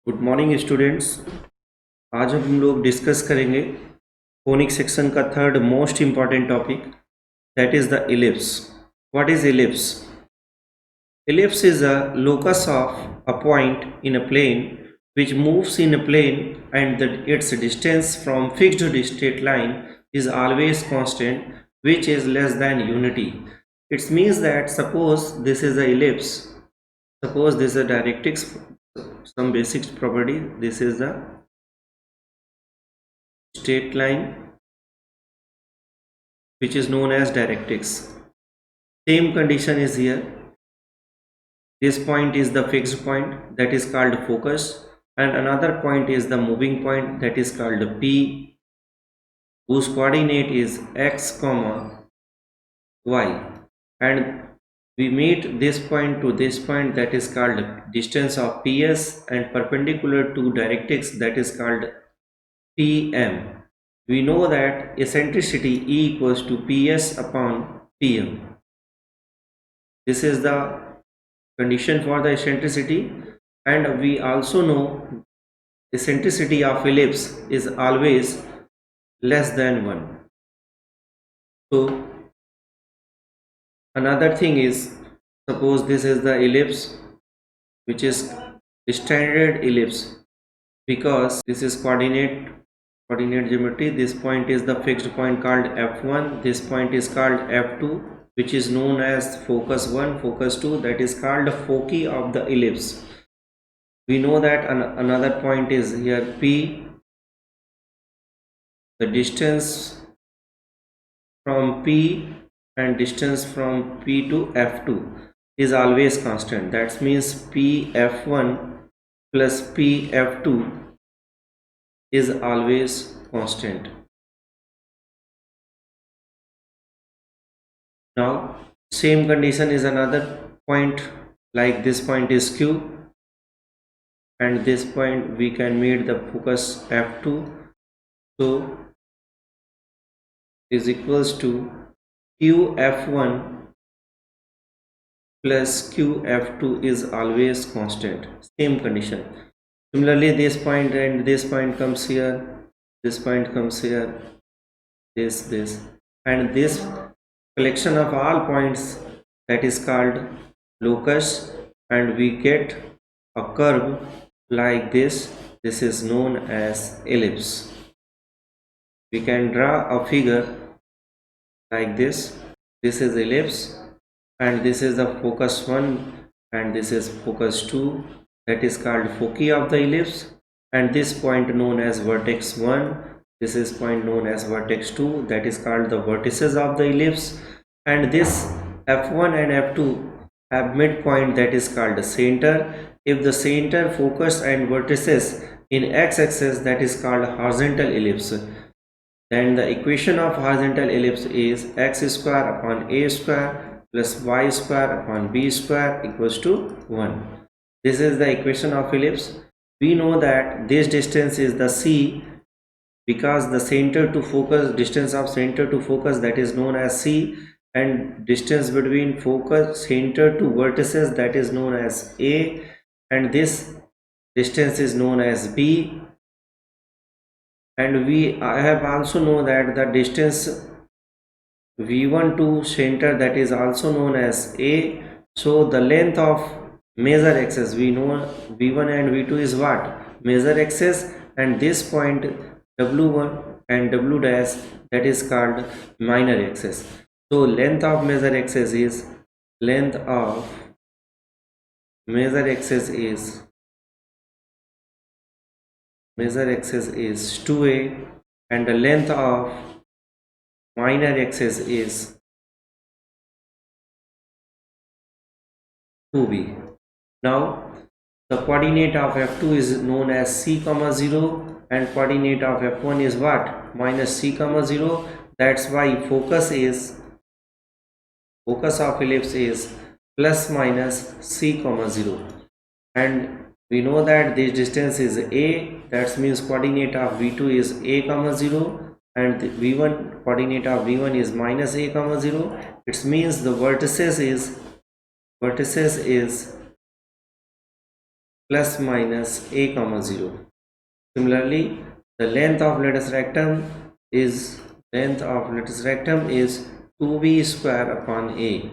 Good morning students. आज हम लोग डिस्कस करेंगे कोनिक सेक्शन का third most important topic, that is the ellipse. What is ellipse? Ellipse is a locus of a point in a plane which moves in a plane, and its distance from fixed straight line is always constant, which is less than unity. It means that suppose this is a ellipse, suppose this is a directrix, some basic property. This is the straight line which is known as directrix. Same condition is here. This point is the fixed point, that is called focus, and another point is the moving point, that is called P, whose coordinate is x comma y, and we meet this point to this point, that is called distance of PS, and perpendicular to directrix, that is called PM. We know that eccentricity E equals to PS upon PM. This is the condition for the eccentricity, and we also know eccentricity of ellipse is always less than 1. So another thing is, suppose this is the ellipse, which is standard ellipse, because this is coordinate geometry. This point is the fixed point called f1, this point is called f2, which is known as focus 1, focus 2, that is called foci of the ellipse. We know that another point is here P. The distance from P and distance from P to F2 is always constant. That means PF1 plus PF2 is always constant. Now same condition is another point, like this point is Q, and this point we can meet the focus F2, so is equals to QF1 plus QF2 is always constant. Same condition. Similarly, this point and this point comes here, this point comes here, this, and this collection of all points, that is called locus, and we get a curve like this. This is known as ellipse. We can draw a figure like this. This is ellipse, and this is the focus 1, and this is focus 2, that is called foci of the ellipse, and this point known as vertex 1, this is point known as vertex 2, that is called the vertices of the ellipse, and this f1 and f2 have midpoint, that is called center. If the center, focus and vertices in x-axis, that is called horizontal ellipse. Then the equation of horizontal ellipse is x square upon a square plus y square upon b square equals to 1. This is the equation of ellipse. We know that this distance is the c, because the center to focus, distance of center to focus, that is known as c, and distance between focus center to vertices, that is known as a, and this distance is known as b. And I have also know that the distance v1 to center, that is also known as a. So the length of major axis, we know v1 and v2 is what? Major axis, and this point w1 and w dash, that is called minor axis. So length of major axis is, length of major axis is 2a, and the length of minor axis is 2b. Now the coordinate of f2 is known as c comma 0, and coordinate of f1 is what? Minus c comma 0. That's why focus of ellipse is plus minus c comma 0, and we know that this distance is a, that means coordinate of v2 is a comma 0, and the v1 coordinate of v1 is minus a comma 0. It means the vertices is plus minus a comma 0. Similarly, the length of lattice rectum is 2b square upon a.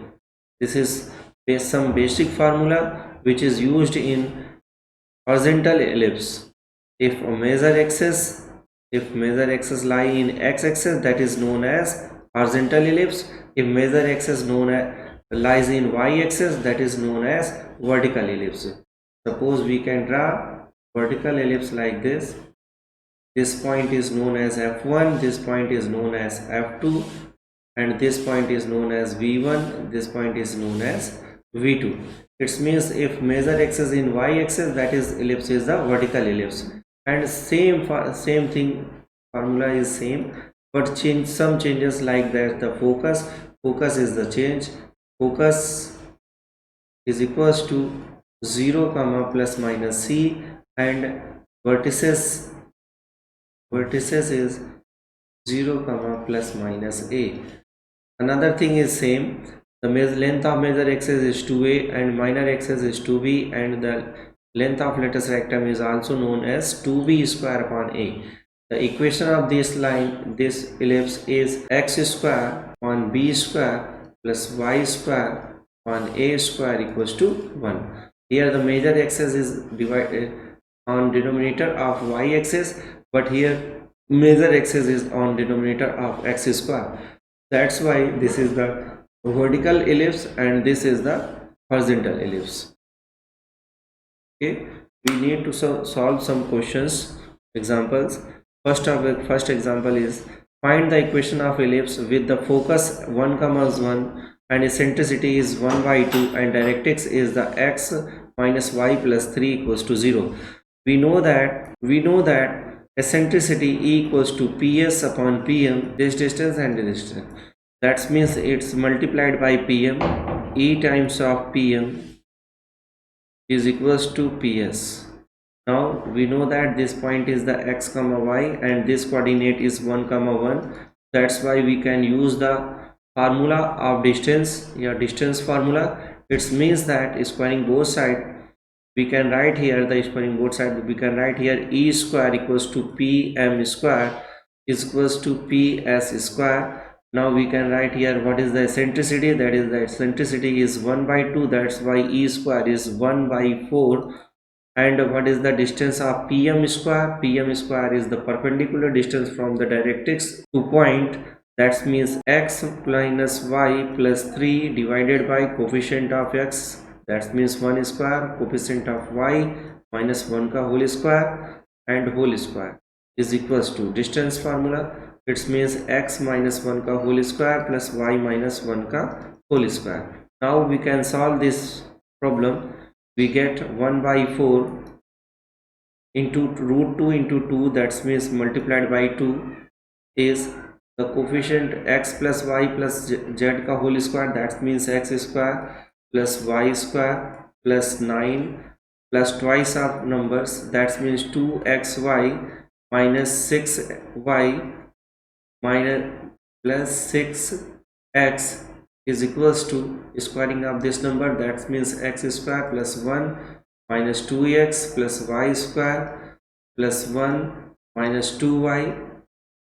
This is some basic formula which is used in horizontal ellipse. If major axis lie in x-axis, that is known as horizontal ellipse. If major axis lies in y-axis, that is known as vertical ellipse. Suppose we can draw vertical ellipse like this. This point is known as f1, this point is known as f2, and this point is known as v1, this point is known as v2. It means if major axis in y-axis, that is ellipse is the vertical ellipse. And same thing, formula is same, but some changes like that. The focus is the change. Focus is equals to 0 comma plus minus c, and vertices is 0 comma plus minus a. Another thing is same. The length of major axis is 2a and minor axis is 2b, and the length of lattice rectum is also known as 2b square upon a. The equation of this ellipse is x square on b square plus y square on a square equals to 1. Here the major axis is divided on denominator of y axis, but here major axis is on denominator of x square. That's why this is the vertical ellipse and this is the horizontal ellipse. Okay, we need to solve some questions, examples. First example is find the equation of ellipse with the focus 1 comma 1 and eccentricity is 1 by 2 and directrix is the x minus y plus 3 equals to 0. We know that eccentricity equals to ps upon pm, this distance and this distance. That means it's multiplied by pm. E times of pm is equals to ps. Now we know that this point is the x comma y and this coordinate is 1 comma 1. That's why we can use the formula of distance, distance formula. It means that squaring both sides, we can write here the squaring both sides. We can write here e square equals to pm square is equals to ps square. Now we can write here what is the eccentricity, that is the eccentricity is 1 by 2, that's why e square is 1 by 4. And what is the distance of pm square? Pm square is the perpendicular distance from the directrix to point. That means x minus y plus 3 divided by coefficient of x, that means 1 square, coefficient of y minus 1 ka whole square and whole square is equals to distance formula. It means x minus 1 ka whole square plus y minus 1 ka whole square. Now we can solve this problem. We get 1 by 4 into root 2 into 2, that means multiplied by 2 is the coefficient x plus y plus z ka whole square, that means x square plus y square plus 9 plus twice of numbers, that means 2xy minus 6y minus plus 6x is equals to squaring of this number, that means x square plus 1 minus 2x plus y square plus 1 minus 2y.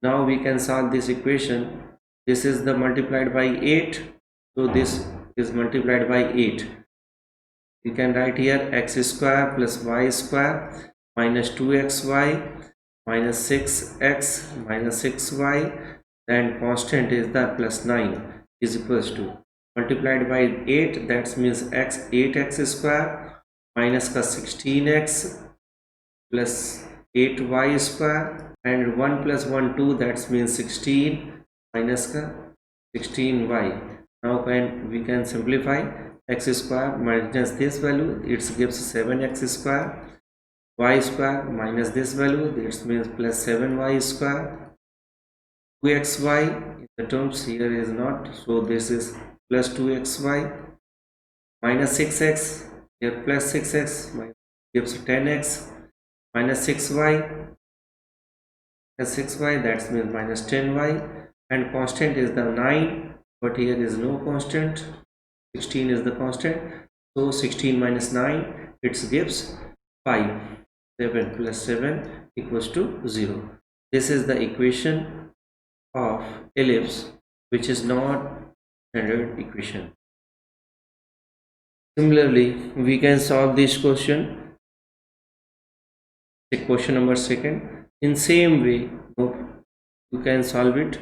Now we can solve this equation. This is the multiplied by 8, so this is multiplied by 8. We can write here x square plus y square minus 2xy minus 6x minus 6y, and constant is the plus 9 is equals to multiplied by 8, that means 8x square minus ka 16x plus 8y square, and 1 plus 1 2, that means 16 minus ka 16y. Now we can simplify x square minus this value, it gives 7x square, y square minus this value, this means plus 7y square, 2xy in the terms here is not, so this is plus 2xy minus 6x, here plus 6x gives 10x minus 6y plus 6y, that means minus 10y, and constant is the 9, but here is no constant, 16 is the constant, so 16 minus 9 it gives 5. 7 plus 7 equals to 0. This is the equation of ellipse, which is not standard equation. Similarly, we can solve this question, question number second, in same way. You can solve it.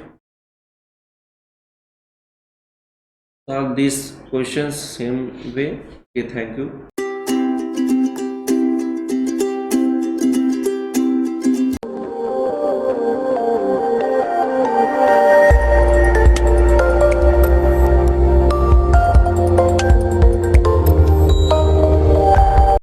Solve these questions same way. Okay, thank you.